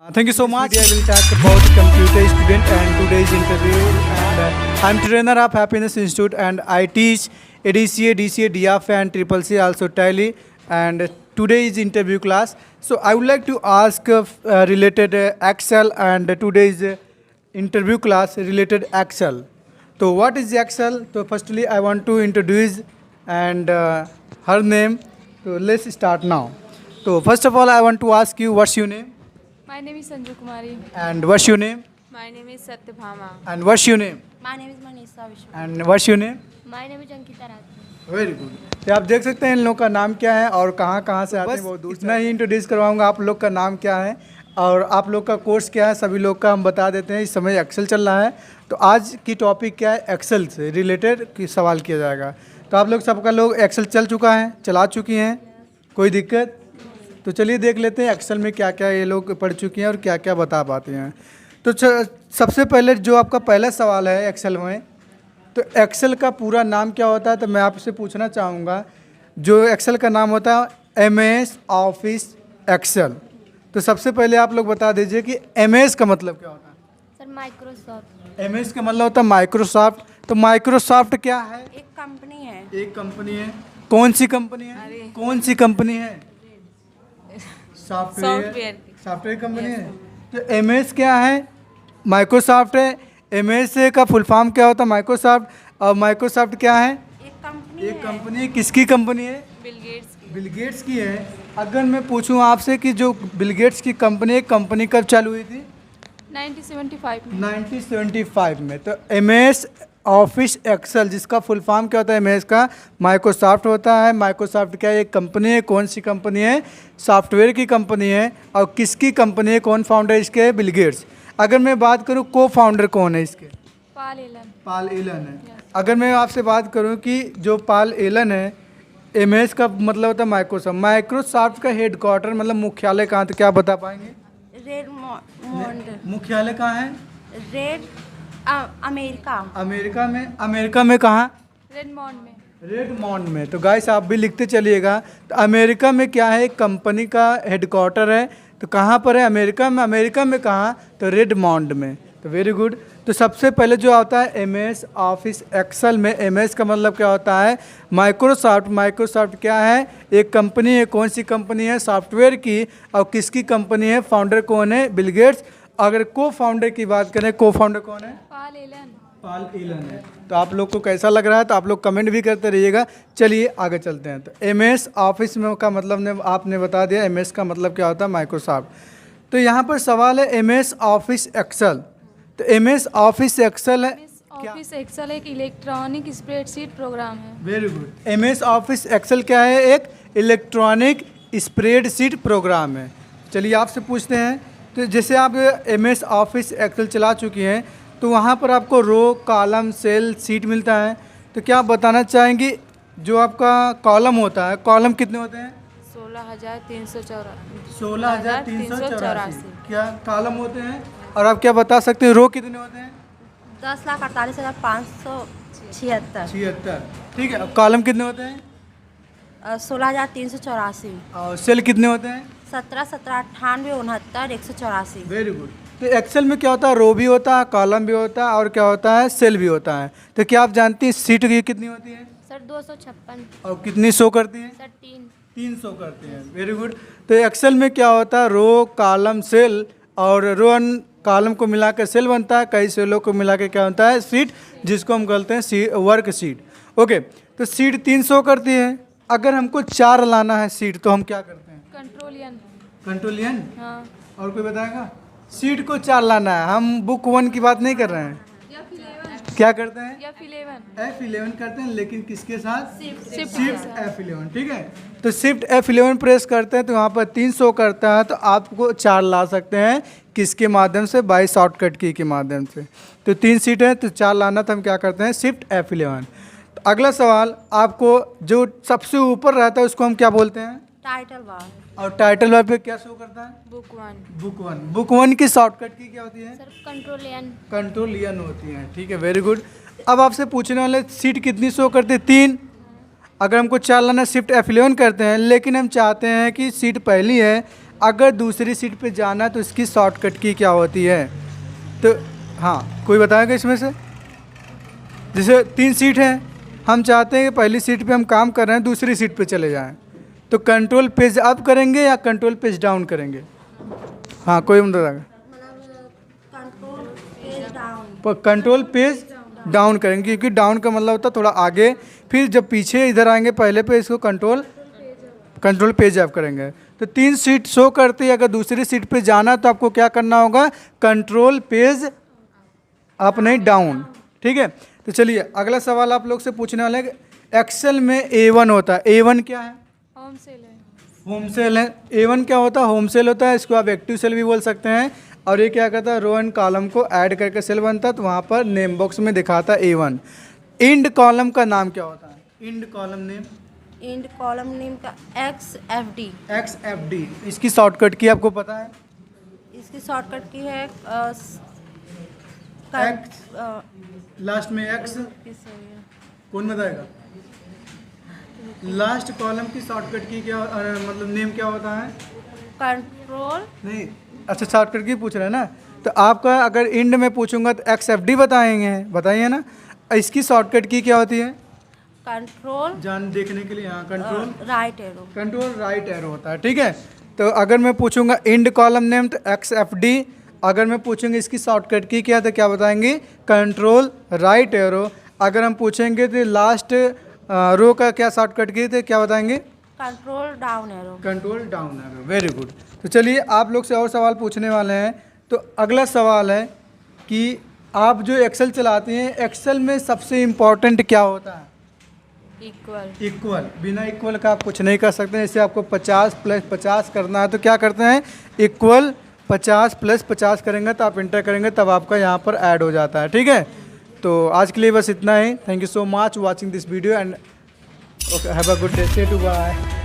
Thank you so much. Today I will talk about computer student and today's interview. And I'm trainer of Happiness Institute and I teach ADCA, DCA, DFA and Triple C, also Tally. And today is interview class. So I would like to ask related Excel and today's interview class related Excel. So what is Excel? So firstly I want to introduce and her name. So let's start now. So first of all I want to ask you what's your name? My name is Sanju Kumari. And what's your name? My name is Satyabhama. And what's your name? My name is Manisha Vishwa. And what's your name? My name is Ankita Rathore. Very good. तो आप देख सकते हैं इन लोग का नाम क्या है और कहाँ कहाँ से आते हैं, बहुत दूर। इतना ही इंट्रोड्यूस करवाऊंगा आप लोग का नाम क्या है और आप लोग का कोर्स क्या है, सभी लोग का हम बता देते हैं। इस समय एक्सेल चल रहा है तो आज की टॉपिक क्या है, एक्सेल से रिलेटेड की सवाल किया जाएगा। तो आप लोग सबका लोग एक्सेल चल चुका है, चला चुकी हैं, कोई दिक्कत? तो चलिए देख लेते हैं एक्सेल में क्या क्या ये लोग पढ़ चुकी हैं और क्या क्या बता पाते हैं। तो सबसे पहले जो आपका पहला सवाल है एक्सेल में, तो एक्सेल का पूरा नाम क्या होता है, तो मैं आपसे पूछना चाहूँगा। जो एक्सेल का नाम होता है MS ऑफिस एक्सेल। तो सबसे पहले आप लोग बता दीजिए कि MS का मतलब क्या होता है। सर माइक्रोसॉफ्ट MS का मतलब होता है माइक्रोसॉफ्ट। तो माइक्रोसॉफ्ट क्या है? एक कंपनी है। एक कंपनी है। कौन सी कंपनी है? कौन सी कंपनी है? सॉफ्टवेयर कंपनी है। तो MS क्या है? माइक्रोसॉफ्ट है। MS का फुल फॉर्म क्या होता है? माइक्रोसॉफ्ट। और माइक्रोसॉफ्ट क्या है? एक कंपनी। किसकी कंपनी है? बिल गेट्स की है। अगर मैं पूछूं आपसे कि जो बिल गेट्स की कंपनी कब चालू हुई थी? 1975 में। तो MS ऑफिस एक्सेल जिसका फुल फॉर्म क्या होता है MS का? माइक्रोसॉफ्ट होता है। माइक्रोसॉफ्ट क्या एक कंपनी है? कौन सी कंपनी है? सॉफ्टवेयर की कंपनी है। और किसकी कंपनी है? कौन फाउंडर इसके? Bill Gates. अगर मैं बात करूं को फाउंडर कौन है इसके? पाल एलन है। अगर मैं आपसे बात करूं कि जो पाल एलन है, MS का मतलब होता है माइक्रोसॉफ्ट। माइक्रोसॉफ्ट का हेडक्वार्टर मतलब मुख्यालय कहाँ था, क्या बता पाएंगे? मुख्यालय कहाँ है? अमेरिका में कहाँ? रेडमॉन्ड में। तो गाइस आप भी लिखते चलिएगा। तो अमेरिका में क्या है, एक कंपनी का हेडक्वार्टर है। तो कहाँ पर है? अमेरिका में। अमेरिका में कहाँ? तो रेडमॉन्ड में। तो वेरी गुड। तो सबसे पहले जो आता है MS ऑफिस एक्सेल में, MS का मतलब क्या होता है? माइक्रोसॉफ्ट। माइक्रोसॉफ्ट क्या है? एक कंपनी है। कौन सी कंपनी है? सॉफ्टवेयर की। और किसकी कंपनी है? फाउंडर कौन है? Bill Gates. अगर को फाउंडर की बात करें, को फाउंडर कौन है? पाल एलन है। तो आप लोग को कैसा लग रहा है तो आप लोग कमेंट भी करते रहिएगा। चलिए आगे चलते हैं। तो MS ऑफिस में का मतलब आपने बता दिया। MS का मतलब क्या होता है? माइक्रोसॉफ्ट। तो यहाँ पर सवाल है MS ऑफिस एक्सेल। तो MS ऑफिस एक्सेल है ऑफिस एक्सेल एक इलेक्ट्रॉनिक स्प्रेडशीट प्रोग्राम है। Very good. MS office Excel क्या है? एक इलेक्ट्रॉनिक स्प्रेडशीट प्रोग्राम है। चलिए आपसे पूछते हैं। तो जैसे आप MS ऑफिस एक्सेल चला चुकी हैं तो वहाँ पर आपको रो, कॉलम, सेल, सीट मिलता है। तो क्या आप बताना चाहेंगी जो आपका कॉलम होता है, कॉलम कितने होते हैं? 16,384 क्या कॉलम होते हैं? और आप क्या बता सकते हैं रो कितने होते हैं? 10,48,576। ठीक है। कॉलम कितने होते हैं? 16,384। और सेल कितने होते हैं? 17,98,69,184। Very good. तो एक्सेल में क्या होता है? रो भी होता है, कॉलम भी होता है और क्या होता है? सेल भी होता है। तो क्या आप जानती हैं सीट की कितनी होती है? सर 256। और कितनी शो करती हैं? सर 3 शो करती हैं। Very good. तो एक्सेल में क्या होता है? रो, कॉलम, सेल। और रो कॉलम को मिलाकर सेल बनता है, कई सेलों को मिला के क्या होता है? सीट, जिसको हम कहते हैं वर्क सीट। ओके। तो सीट 3 शो करती है। अगर हमको 4 लाना है सीट तो हम क्या करते हैं? कंट्रोलियन। हाँ। और कोई बताएगा? सीट को 4 लाना है। हम बुक 1 की बात नहीं कर रहे हैं। क्या करते हैं? F11 करते हैं, लेकिन किसके साथ? Shift F11। ठीक है। तो शिफ्ट F11 प्रेस करते हैं तो वहाँ पर 3 शो करता है। तो आपको 4 ला सकते हैं किसके माध्यम से? बाय शॉर्टकट की के माध्यम से। तो 3 सीट है तो 4 लाना तो हम क्या करते हैं? Shift F11। तो अगला सवाल, आपको जो सबसे ऊपर रहता है उसको हम क्या बोलते हैं? Title bar. और टाइटल बार पे क्या शो करता है? बुक वन की शॉर्टकट की क्या होती है? सर कंट्रोल एन होती है। ठीक है, वेरी गुड। अब आपसे पूछने वाले सीट कितनी शो करती है? 3। अगर हमको 4 लाना शिफ्ट F11 करते हैं, लेकिन हम चाहते हैं कि सीट पहली है अगर दूसरी सीट पे जाना है तो इसकी शॉर्टकट की क्या होती है? तो हाँ, कोई बताएगा इसमें से? जैसे 3 सीट हैं, हम चाहते हैं कि पहली सीट पे हम काम कर रहे हैं, दूसरी सीट पे चले जाएं, तो कंट्रोल पेज अप करेंगे या कंट्रोल पेज डाउन करेंगे? हाँ, कोई बताएगा? कंट्रोल पेज डाउन करेंगे, क्योंकि डाउन का मतलब होता है थोड़ा आगे, फिर जब पीछे इधर आएंगे पहले पे इसको कंट्रोल पेज अप करेंगे। तो 3 सीट शो करती है, अगर दूसरी सीट पे जाना तो आपको क्या करना होगा? कंट्रोल पेज अप नहीं डाउन। ठीक है, तो चलिए अगला सवाल आप लोग से पूछने वाले हैं। एक्सेल में A1 होता है, A1 क्या है? होम सेल है। होम सेल है। A1 क्या होता है? होम सेल होता है, इसको आप एक्टिव सेल भी बोल सकते हैं। और ये क्या करता है? रो एंड कॉलम को ऐड करके सेल बनता है, तो वहाँ पर नेम बॉक्स में दिखाता है A1। इंड कॉलम का नाम क्या होता है? End column name? End column name का XFD। XFD। इसकी शॉर्टकट की आपको पता है? इसकी शॉर्टकट की है लास्ट में X, कौन बताएगा? लास्ट कॉलम की शॉर्टकट की क्या मतलब नेम क्या होता है? कंट्रोल नहीं, अच्छा शॉर्टकट की पूछ रहे हैं ना, तो आपका अगर इंड में पूछूंगा तो XFD बताएंगे, बताइए ना। इसकी शॉर्टकट की क्या होती है? कंट्रोल जान देखने के लिए, हाँ, control right arrow. Control right arrow होता है। ठीक है, तो अगर मैं पूछूंगा इंड कॉलम नेम तो XFD, अगर मैं पूछूंगा इसकी शॉर्टकट की क्या, तो क्या बताएंगे? Control right arrow. अगर हम पूछेंगे तो लास्ट रो का क्या शॉर्टकट की, तो क्या बताएंगे? Control down arrow. Control down arrow. Very good. तो चलिए आप लोग से और सवाल पूछने वाले हैं। तो अगला सवाल है कि आप जो एक्सेल चलाते हैं, एक्सेल में सबसे इम्पोर्टेंट क्या होता है? इक्वल। बिना इक्वल का आप कुछ नहीं कर सकते हैं। जैसे आपको 50 + 50 करना है तो क्या करते हैं? इक्वल 50 + 50 करेंगे तो आप इंटर करेंगे, तब आपका यहाँ पर ऐड हो जाता है। ठीक है, तो आज के लिए बस इतना ही। Thank you so much watching this video and have a good day. Say to bye.